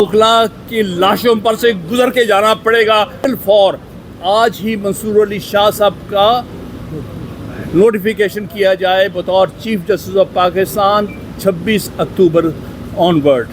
वकला की लाशों पर से गुजर के जाना पड़ेगा। फॉर आज ही मंसूर अली शाह साहब का नोटिफिकेशन किया जाए बतौर chief justice of Pakistan 26 October onward.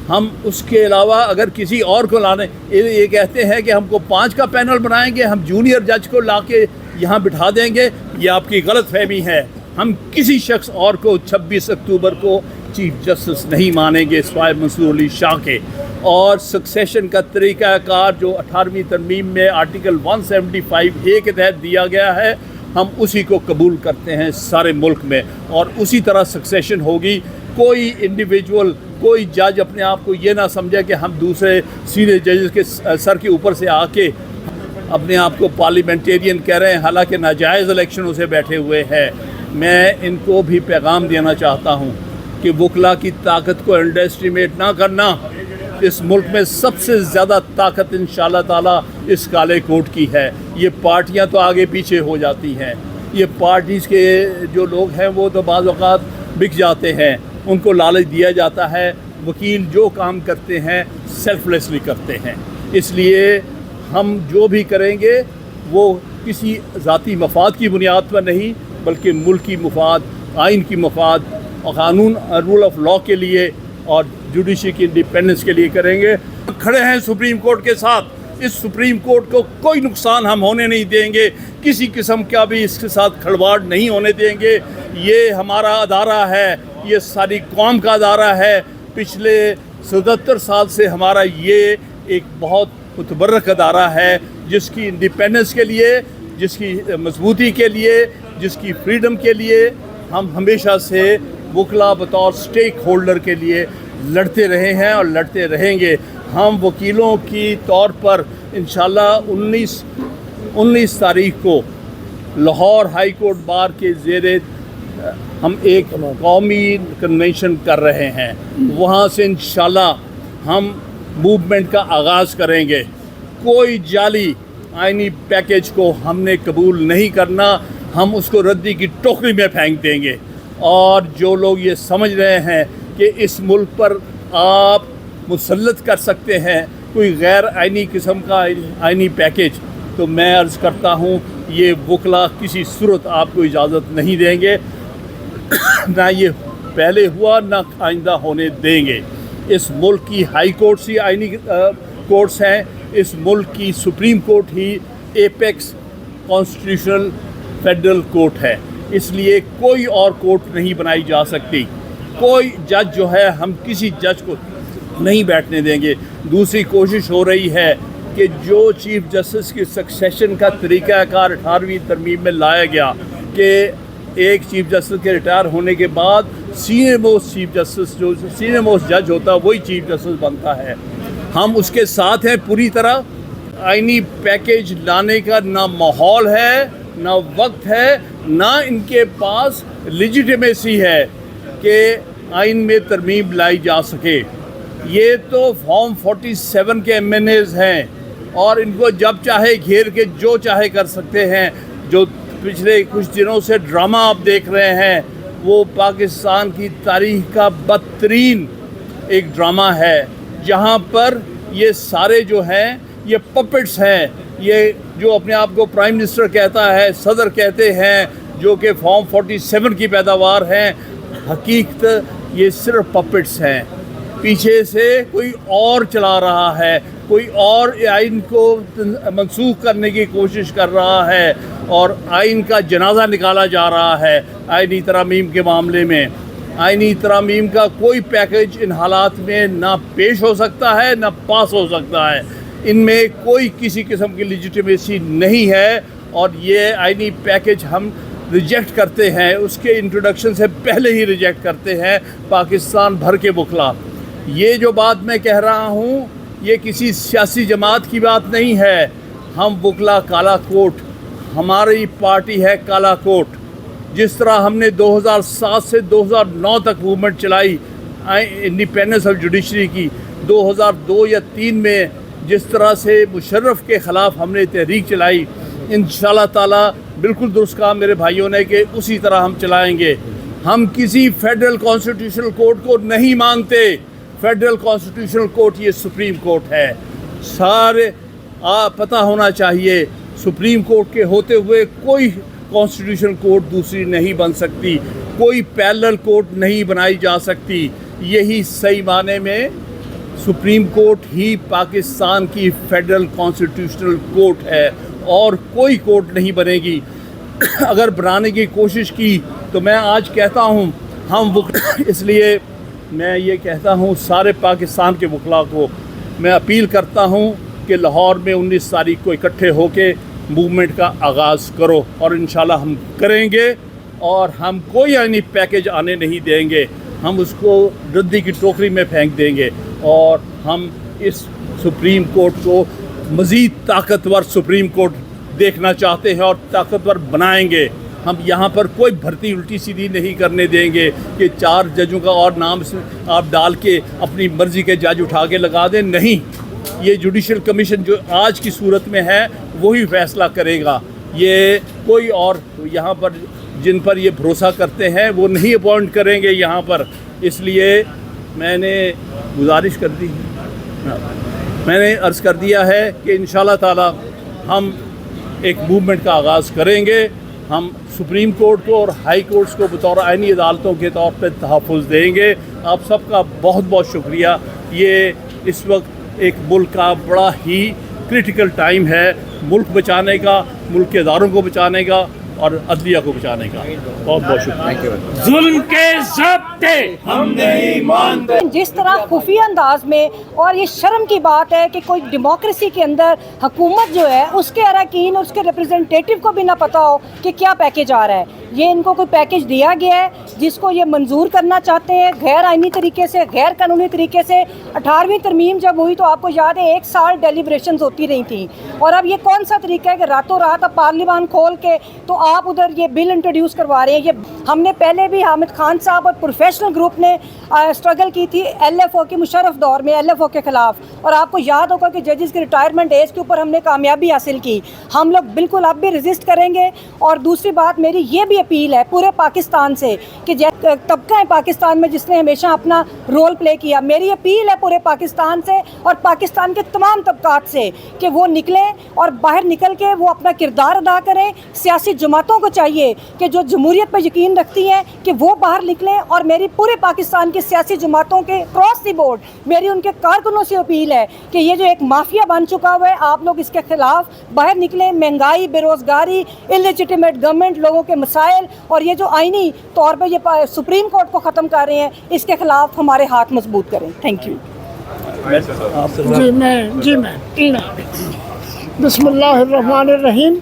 हम उसके अलावा अगर किसी और को लाने, ये कहते हैं कि हमको 5 का पैनल बनाएंगे, हम जूनियर जज को लाके यहाँ बिठा देंगे, ये आपकी गलत फहमी है। हम किसी शख्स और को 26 अक्टूबर को चीफ जस्टिस नहीं मानेंगे सिवाय मंसूर अली शाह के। और सक्सेशन का तरीक़ाकार जो 18वीं तरमीम में आर्टिकल 175A के तहत दिया गया है, हम उसी को कबूल करते हैं सारे मुल्क में, और उसी तरह सक्सेशन होगी। कोई इंडिविजुअल, कोई जज अपने आप को ये ना समझे कि हम दूसरे सीनियर जजेस के सर के ऊपर से आके अपने आप को पार्लियामेंटेरियन कह रहे हैं, हालांकि नाजायज़ इलेक्शनों से बैठे हुए हैं। मैं इनको भी पैगाम देना चाहता हूँ कि वकला की ताकत को अंडर एस्टिमेट ना करना। इस मुल्क में सबसे ज़्यादा ताकत इंशाअल्लाह ताला इस काले कोट की है। ये पार्टियाँ तो आगे पीछे हो जाती हैं, ये पार्टीज़ के जो लोग हैं वो तो बाज़ औक़ात बिक जाते हैं, उनको लालच दिया जाता है। वकील जो काम करते हैं सेल्फलेसली करते हैं। इसलिए हम जो भी करेंगे वो किसी ज़ाती मफाद की बुनियाद पर नहीं, बल्कि मुल्की मफाद, आइन की मफाद और कानून रूल ऑफ लॉ के लिए और जुडिशरी की इंडिपेंडेंस के लिए करेंगे। खड़े हैं सुप्रीम कोर्ट के साथ। इस सुप्रीम कोर्ट को कोई नुकसान हम होने नहीं देंगे, किसी किस्म का भी इसके साथ खलवाड़ नहीं होने देंगे। ये हमारा अदारा है, ये सारी कौम का अदारा है। पिछले 77 साल से हमारा ये एक बहुत मुतबर्रक अदारा है, जिसकी इंडिपेंडेंस के लिए, जिसकी मजबूती के लिए, जिसकी फ्रीडम के लिए हम हमेशा से वकला बतौर स्टेक होल्डर के लिए लड़ते रहे हैं और लड़ते रहेंगे। हम वकीलों की तौर पर इंशाल्लाह 19 तारीख को लाहौर हाई कोर्ट बार के ज़ेरे हम एक कौमी कन्वेंशन कर रहे हैं। वहाँ से इंशाल्लाह हम मूवमेंट का आगाज़ करेंगे। कोई जाली आइनी पैकेज को हमने कबूल नहीं करना, हम उसको रद्दी की टोकरी में फेंक देंगे। और जो लोग ये समझ रहे हैं कि इस मुल्क पर आप मुसल्लत कर सकते हैं कोई गैर आइनी किस्म का आइनी पैकेज, तो मैं अर्ज़ करता हूँ ये वकला किसी सूरत आपको इजाज़त नहीं देंगे। ना ये पहले हुआ, ना आइंदा होने देंगे। इस मुल्क की हाई कोर्ट ही आइनी कोर्ट्स हैं। इस मुल्क की सुप्रीम कोर्ट ही एपेक्स कॉन्स्टिट्यूशनल फेडरल कोर्ट है। इसलिए कोई और कोर्ट नहीं बनाई जा सकती। कोई जज जो है, हम किसी जज को नहीं बैठने देंगे। दूसरी कोशिश हो रही है कि जो चीफ जस्टिस की सक्सेशन का तरीक़ाकार 18वीं तरमीम में लाया गया कि एक चीफ जस्टिस के रिटायर होने के बाद सीनियर मोस्ट चीफ जस्टिस, जो सीनियर मोस्ट जज होता है, वही चीफ जस्टिस बनता है। हम उसके साथ हैं पूरी तरह। आइनी पैकेज लाने का ना माहौल है, ना वक्त है, ना इनके पास लेजिटिमेसी है कि आइन में तरमीम लाई जा सके। ये तो फॉर्म 47 के MNAs हैं और इनको जब चाहे घेर के जो चाहे कर सकते हैं। जो पिछले कुछ दिनों से ड्रामा आप देख रहे हैं, वो पाकिस्तान की तारीख का बदतरीन एक ड्रामा है, जहाँ पर ये सारे जो हैं ये पपेट्स हैं। ये जो अपने आप को प्राइम मिनिस्टर कहता है, सदर कहते हैं, जो कि फॉर्म 47 की पैदावार हैं, हकीकत ये सिर्फ पपेट्स हैं। पीछे से कोई और चला रहा है, कोई और आइन को मनसूख करने की कोशिश कर रहा है और आइन का जनाजा निकाला जा रहा है। आइनी तरामीम के मामले में आइनी तरामीम का कोई पैकेज इन हालात में ना पेश हो सकता है, ना पास हो सकता है। इनमें कोई किसी किस्म की लेजिटिमेसी नहीं है और ये आइनी पैकेज हम रिजेक्ट करते हैं। उसके इंट्रोडक्शन से पहले ही रिजेक्ट करते हैं पाकिस्तान भर के वकला। ये जो बात मैं कह रहा हूँ, ये किसी सियासी जमात की बात नहीं है। हम वकला काला कोट, हमारी पार्टी है काला कोट। जिस तरह हमने 2007 से 2009 तक मूवमेंट चलाई इंडिपेंडेंस ऑफ जुडिशरी की, 2002 या 3 में जिस तरह से मुशर्रफ के ख़िलाफ़ हमने तहरीक चलाई, इंशाअल्लाह ताला बिल्कुल दुरुस्त कहा मेरे भाइयों ने कि उसी तरह हम चलाएंगे। हम किसी फेडरल कॉन्स्टिट्यूशनल कोर्ट को नहीं मानते, फेडरल कॉन्स्टिट्यूशनल कोर्ट ये सुप्रीम कोर्ट है। सारे पता होना चाहिए, सुप्रीम कोर्ट के होते हुए कोई कॉन्स्टिट्यूशनल कोर्ट दूसरी नहीं बन सकती, कोई पैरेलल कोर्ट नहीं बनाई जा सकती। यही सही माने में सुप्रीम कोर्ट ही पाकिस्तान की फेडरल कॉन्स्टिट्यूशनल कोर्ट है और कोई कोर्ट नहीं बनेगी। अगर बनाने की कोशिश की तो मैं आज कहता हूँ इसलिए मैं ये कहता हूँ सारे पाकिस्तान के वकला को मैं अपील करता हूँ कि लाहौर में 19 तारीख को इकट्ठे होके मूवमेंट का आगाज़ करो और इंशाल्लाह हम करेंगे और हम कोई आईनी पैकेज आने नहीं देंगे, हम उसको रद्दी की टोकरी में फेंक देंगे और हम इस सुप्रीम कोर्ट को मज़ीद ताकतवर सुप्रीम कोर्ट देखना चाहते हैं और ताकतवर बनाएंगे। हम यहाँ पर कोई भर्ती उल्टी सीधी नहीं करने देंगे कि 4 जजों का और नाम आप डाल के अपनी मर्ज़ी के जज उठा के लगा दें, नहीं। ये जुडिशल कमीशन जो आज की सूरत में है वही फैसला करेगा। ये कोई और यहाँ पर जिन पर ये भरोसा करते हैं वो नहीं अपॉइंट करेंगे यहाँ पर। इसलिए मैंने गुजारिश कर दी, मैंने अर्ज़ कर दिया है कि इंशाल्लाह ताला हम एक मूवमेंट का आगाज़ करेंगे। हम सुप्रीम कोर्ट को और हाई कोर्ट्स को बतौर आईनी अदालतों के तौर पर तहफ़्फ़ुज़ देंगे। आप सबका बहुत बहुत शुक्रिया। ये इस वक्त एक मुल्क का बड़ा ही क्रिटिकल टाइम है, मुल्क बचाने का, मुल्क के इदारों को बचाने का और अदलिया को बचाने का। बहुत बहुत शुक्रिया। जुल्म के ज़ब्ते हम नहीं मानते। जिस तरह खुफिया अंदाज में, और ये शर्म की बात है कि कोई डेमोक्रेसी के अंदर हुकूमत जो है उसके अरकान, उसके रिप्रेजेंटेटिव को भी ना पता हो कि क्या पैकेज आ रहा है। ये इनको कोई पैकेज दिया गया है जिसको ये मंजूर करना चाहते हैं गैर आइनी तरीके से, गैर कानूनी तरीके से। 18वीं तरमीम जब हुई तो आपको याद है 1 साल डेलिब्रेशंस होती रही थी, और अब ये कौन सा तरीका है कि रातों रात अब पार्लियामान खोल के तो आप उधर ये बिल इंट्रोड्यूस करवा रहे हैं। ये हमने पहले भी हामिद खान साहब और प्रोफेशनल ग्रुप ने स्ट्रगल की थी LFO के मुशर्रफ दौर में LFO के ख़िलाफ़, और आपको याद होगा कि जजेस की रिटायरमेंट एज के ऊपर हमने कामयाबी हासिल की। हम लोग बिल्कुल अब भी रजिस्ट करेंगे। और दूसरी बात मेरी ये भी अपील है पूरे पाकिस्तान से कि तबका है पाकिस्तान में जिसने हमेशा अपना रोल प्ले किया, मेरी अपील है पूरे पाकिस्तान से और पाकिस्तान के तमाम तबकात से कि वो निकलें और बाहर निकल के वो अपना किरदार अदा करें। सियासी जमातों को चाहिए कि जो जमहूरियत पर यकीन रखती हैं कि वो बाहर निकलें, और मेरी पूरे पाकिस्तान की सियासी जमातों के क्रॉस द बोर्ड मेरी उनके कारकुनों से अपील है कि ये जो एक माफिया बन चुका हुआ है, आप लोग इसके खिलाफ बाहर निकलें। महंगाई, बेरोज़गारी, इलेजिटिमेट गवर्नमेंट, लोगों के मसाइल, और ये जो आईनी तौर पर ये सुप्रीम कोर्ट को ख़त्म कर रहे हैं, इसके खिलाफ हमारे हाथ मजबूत करें। Thank you. जी मैं बिस्मिल्लाहिर्रहमानिर्रहीम।